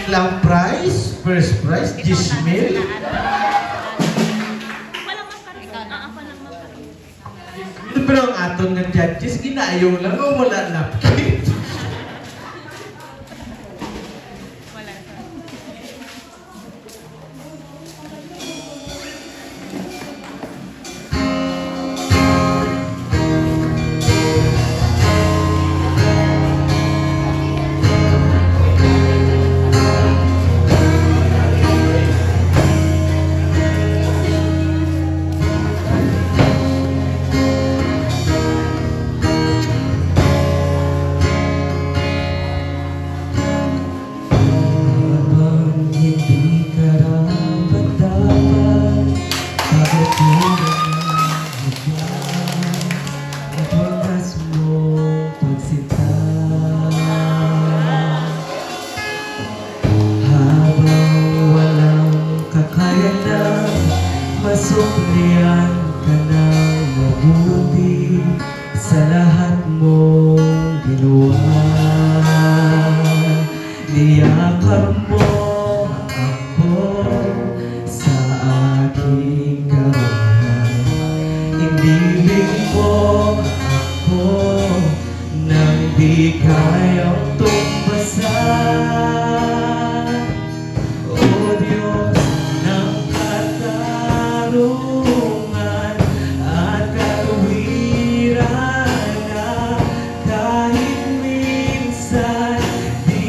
Love prize, first prize, 10,000. Pero ang aton ng judges, ginaayaw lang o wala napkin. Masuklian ka ng mabuti sa lahat mong ginawa. Niyakap mo ako sa aking kawalan. Inibig mo ako nang di kayang tumbasan. O Diyos ng katarungan at katuwiran na kahit minsan di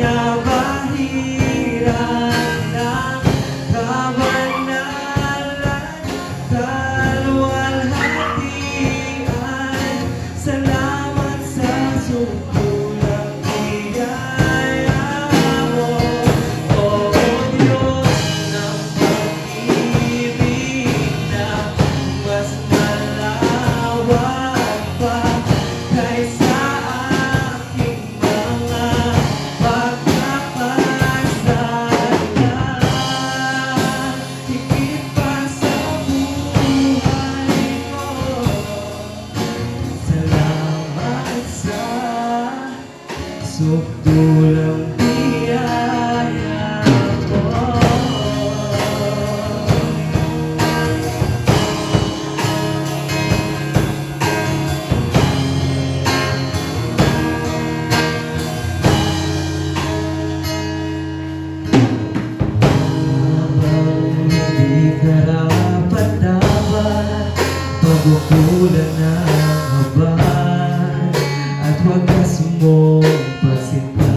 nabahiran ng kabanalan, kaluwalhatian. Salamat sa sukulang biyaya mo, O Diyos ng pag-ibig na mas malawak pa kaysa aking mga pagkakasala. Higit pa sa buhay ko, salamat sa sukdulang biyaya mo. Habang hindi karapat-dapat, pagkukulang ng habang at wagas mong pagsinta.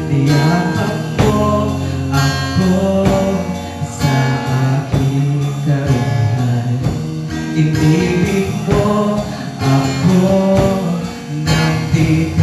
Niyakap mo ako sa aking karunhan. Inibig mo ako ng titig.